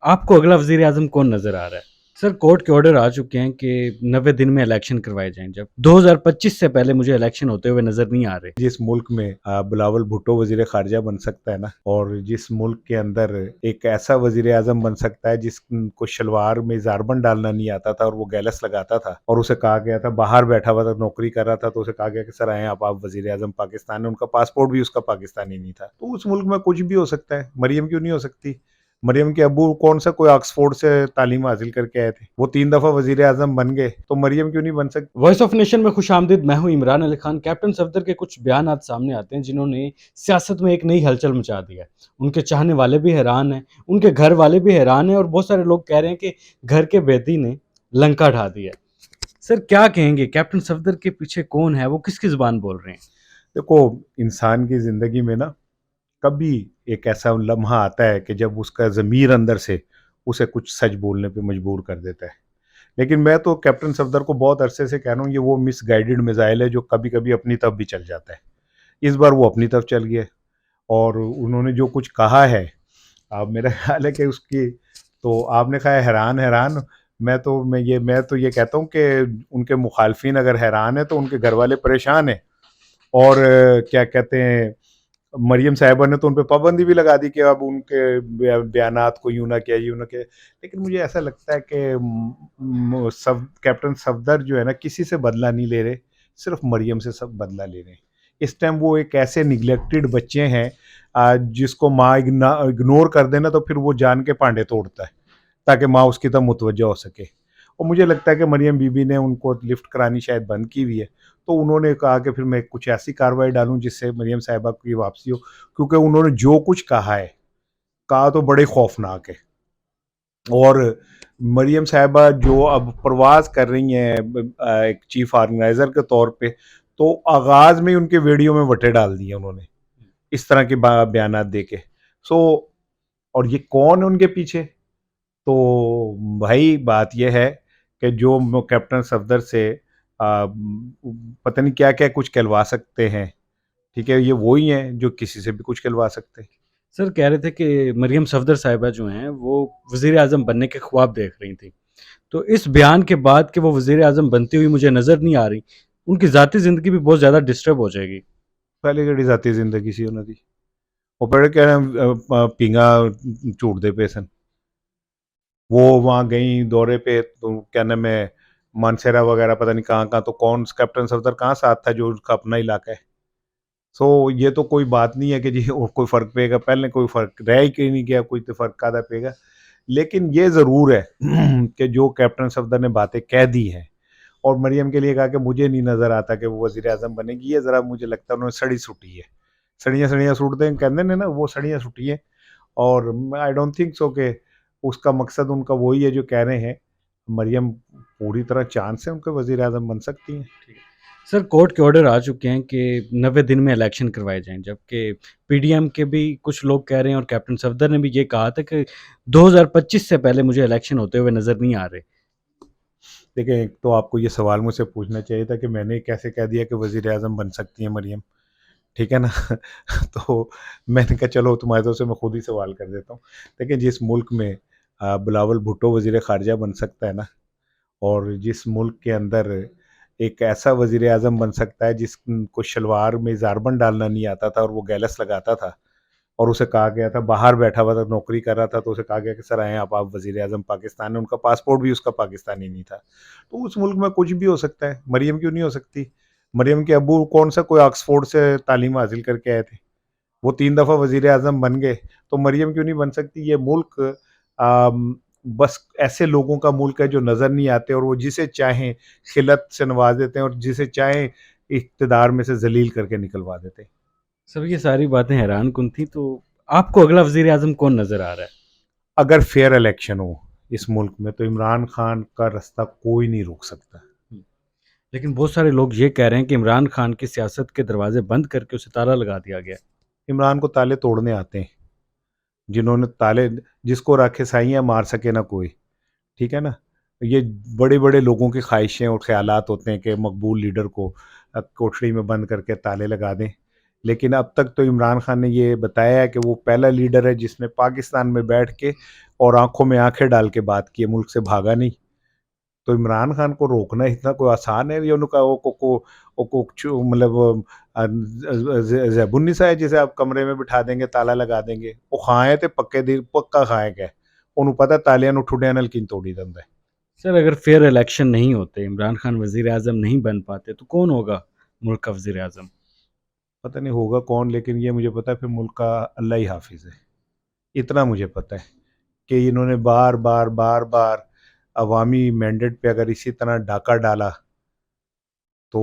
आपको अगला वज़ीर आज़म कौन नज़र आ रहा है? सर कोर्ट के ऑर्डर आ चुके हैं कि 90 दिन में इलेक्शन करवाए जाएँ जब 2025 से पहले मुझे इलेक्शन होते हुए नज़र नहीं आ रहे। जिस मुल्क में बिलावल भुट्टो वजीर खारजा बन सकता है ना, और जिस मुल्क के अंदर एक ऐसा वजीर आजम बन सकता है जिसको शलवार में जारबन डालना नहीं आता था और वो गैलस लगाता था, और उसे कहा गया था, बाहर बैठा हुआ था, नौकरी कर रहा था, तो उसे कहा गया कि सर आए आप वजीर आजम पाकिस्तान है, उनका पासपोर्ट भी उसका पाकिस्तानी नहीं था। तो उस मुल्क में कुछ भी हो सकता है। मरियम क्यों नहीं हो सकती? मरियम के अब्बू कौन सा कोई ऑक्सफोर्ड से तालीम हासिल करके आए थे, वो 3 दफा वजीर आजम बन गए, तो मरियम क्यों नहीं बन सकती? वॉइस ऑफ नेशन में खुशामदीद, मैं हूँ इमरान अली खान। कैप्टन सफदर के कुछ बयानात सामने आते हैं जिन्होंने सियासत में एक नई हलचल मचा दी है। उनके चाहने वाले भी हैरान हैं, उनके घर वाले भी हैरान हैं और बहुत सारे लोग कह रहे हैं कि घर के बेदी ने लंका ढा दी है। सर क्या कहेंगे, कैप्टन सफदर के पीछे कौन है, वो किसकी ज़ुबान बोल रहे हैं? देखो, इंसान की जिंदगी में ना कभी एक ऐसा लम्हा आता है कि जब उसका ज़मीर अंदर से उसे कुछ सच बोलने पे मजबूर कर देता है। लेकिन मैं तो कैप्टन सफदर को बहुत अरसे से कह रहा हूँ, ये वो मिसगाइडेड मिसाइल है जो कभी कभी अपनी तरफ भी चल जाता है। इस बार वो अपनी तरफ चल गया, और उन्होंने जो कुछ कहा है, अब मेरा ख्याल है कि उसकी, तो आपने कहा है हैरान हैरान, मैं तो ये कहता हूँ कि उनके मुखालफिन अगर हैरान है तो उनके घर वाले परेशान है। और क्या कहते हैं, मरियम साहिबा ने तो उन पे पाबंदी भी लगा दी कि अब उनके बयानात को यूं ना किया, यूं ना किया। लेकिन मुझे ऐसा लगता है कि सब कैप्टन सफदर जो है ना, किसी से बदला नहीं ले रहे, सिर्फ मरियम से सब बदला ले रहे हैं। इस टाइम वो एक ऐसे निगलेक्टेड बच्चे हैं, जिसको माँ इग्नोर कर देना तो फिर वो जान के पांडे तोड़ता है ताकि माँ उसकी तरफ मुतवज्जह हो सके। और मुझे लगता है कि मरियम बीबी ने उनको लिफ्ट करानी शायद बंद की हुई है, तो उन्होंने कहा कि फिर मैं कुछ ऐसी कार्रवाई डालूं जिससे मरियम साहिबा की वापसी हो, क्योंकि उन्होंने जो कुछ कहा है, कहा तो बड़े खौफनाक है। और मरियम साहिबा जो अब प्रवास कर रही हैं एक चीफ ऑर्गेनाइजर के तौर पे, तो आगाज में ही उनके वीडियो में वटे डाल दिए उन्होंने, इस तरह के बयानात दे के। सो, और ये कौन है उनके पीछे? तो भाई बात यह है कि जो कैप्टन सफदर से पता नहीं क्या क्या कुछ कहलवा सकते हैं, ठीक है, ये वही हैं जो किसी से भी कुछ कहलवा सकते हैं। सर कह रहे थे कि मरियम सफदर साहिबा जो हैं वो वज़ीर आज़म बनने के ख्वाब देख रही थी। तो इस बयान के बाद कि वो वज़ीर आज़म बनती हुई मुझे नज़र नहीं आ रही, उनकी ज़ाती ज़िंदगी भी बहुत ज़्यादा डिस्टर्ब हो जाएगी। पहले केड़ी जाती जिंदगी सी उन्हों दी, वो बड़े कह पींगा झूटते पे सन। वो वहाँ गई दौरे पे, तो क्या नाम है, मानसेरा वगैरह पता नहीं कहाँ कहाँ, तो कौन कैप्टन सफदर कहाँ साथ था जो उसका अपना इलाका है। सो ये तो कोई बात नहीं है कि जी और कोई फ़र्क पेगा, पहले कोई फ़र्क रह ही कहीं नहीं गया, कोई तो फ़र्क कादा पेगा। लेकिन ये ज़रूर है कि जो कैप्टन सफदर ने बातें कह दी हैं, और मरियम के लिए कहा कि मुझे नहीं नज़र आता कि वो वज़ीर आज़म बनेगी, ये ज़रा मुझे लगता है उन्होंने सड़ी सुटी है। सड़ियाँ सड़ियाँ सुटते हैं कहते हैं ना, वो सड़ियाँ सुटी है। और आई डोंट थिंक सो कि उसका मकसद उनका वही है जो कह रहे हैं। मरियम पूरी तरह चांस है उनके वज़ीर आज़म बन सकती हैं। सर कोर्ट के ऑर्डर आ चुके हैं कि 90 दिन में इलेक्शन करवाए जाएँ, जबकि पीडीएम के भी कुछ लोग कह रहे हैं और कैप्टन सफदर ने भी ये कहा था कि 2025 से पहले मुझे इलेक्शन होते हुए नज़र नहीं आ रहे। देखिए, एक तो आपको ये सवाल मुझसे पूछना चाहिए था कि मैंने कैसे कह दिया कि वज़ीर आज़म बन सकती हैं मरियम, ठीक है ना? तो मैंने कहा चलो तुम्हारी तरफ से मैं खुद ही सवाल कर देता हूँ। देखिए, जिस मुल्क में बिलावल भुट्टो वज़ीर ख़ारिजा बन सकता है ना, और जिस मुल्क के अंदर एक ऐसा वज़ीर आज़म बन सकता है जिसको शलवार में ज़ारबन डालना नहीं आता था और वो गैलस लगाता था, और उसे कहा गया था, बाहर बैठा हुआ था, नौकरी कर रहा था, तो उसे कहा गया कि सर आएँ आप वज़ीर आज़म पाकिस्तान है, उनका पासपोर्ट भी उसका पाकिस्तानी नहीं था। तो उस मुल्क में कुछ भी हो सकता है। मरियम क्यों नहीं हो सकती? मरियम के अब्बू कौन सा कोई ऑक्सफोर्ड से तालीम हासिल करके आए थे, वो 3 दफ़ा वज़ीर आज़म बन गए, तो मरियम क्यों नहीं बन सकती? ये मुल्क बस ऐसे लोगों का मुल्क है जो नज़र नहीं आते, और वो जिसे चाहें खिलत से नवाज देते हैं और जिसे चाहें इक़्तिदार में से ज़लील करके निकलवा देते हैं। सर ये सारी बातें हैरानकुन थी, तो आपको अगला वज़ीर आज़म कौन नज़र आ रहा है? अगर फेयर इलेक्शन हो इस मुल्क में, तो इमरान खान का रास्ता कोई नहीं रोक सकता। हुँ। लेकिन बहुत सारे लोग ये कह रहे हैं कि इमरान खान की सियासत के दरवाज़े बंद करके उसे ताला लगा दिया गया है। इमरान को ताले तोड़ने आते हैं, जिन्होंने ताले, जिसको राखे साइयाँ मार सके ना कोई, ठीक है ना? ये बड़े-बड़े लोगों की ख्वाहिशें और ख़यालात होते हैं कि मकबूल लीडर को कोठड़ी में बंद करके ताले लगा दें। लेकिन अब तक तो इमरान खान ने ये बताया है कि वो पहला लीडर है जिसने पाकिस्तान में बैठ के और आंखों में आंखें डाल के बात की है, मुल्क से भागा नहीं। तो इमरान खान को रोकना इतना कोई आसान है? ये उनका मतलब ज़ैबुन्निसा है जिसे आप कमरे में बिठा देंगे, ताला लगा देंगे। वो खाए थे पक्के दिल पक्का खाए गए, उन्होंने पता तालियां ठुडिया नल किन तोड़ी दंदा है। सर, अगर फेयर इलेक्शन नहीं होते, इमरान खान वज़ीर आज़म नहीं बन पाते, तो कौन होगा मुल्क का वज़ीर आज़म? पता नहीं होगा कौन, लेकिन ये मुझे पता है फिर मुल्क का अल्लाह ही हाफिज है। इतना मुझे पता है कि इन्होंने बार बार बार बार अवामी मैंडेट पे अगर इसी तरह डाका डाला तो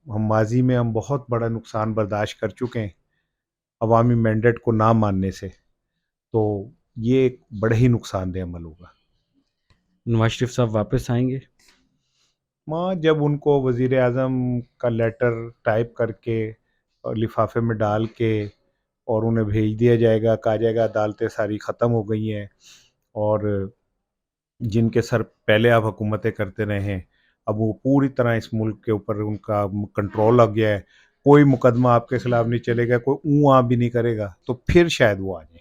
हम माजी में हम बहुत बड़ा नुकसान बर्दाश्त कर चुके हैं अवामी मैंडेट को ना मानने से। तो ये एक बड़ा ही नुकसानदेह अमल होगा। नवाज शरीफ साहब वापस आएंगे? माँ जब उनको वज़ीर आज़म का लेटर टाइप करके और लिफाफे में डाल के और उन्हें भेज दिया जाएगा, कहा जाएगा अदालतें सारी ख़त्म हो गई हैं और जिनके सर पहले आप हुकूमतें करते रहे हैं, अब वो पूरी तरह इस मुल्क के ऊपर उनका कंट्रोल आ गया है, कोई मुकदमा आपके खिलाफ नहीं चलेगा, कोई ऊँ आ भी नहीं करेगा, तो फिर शायद वो आ जाए।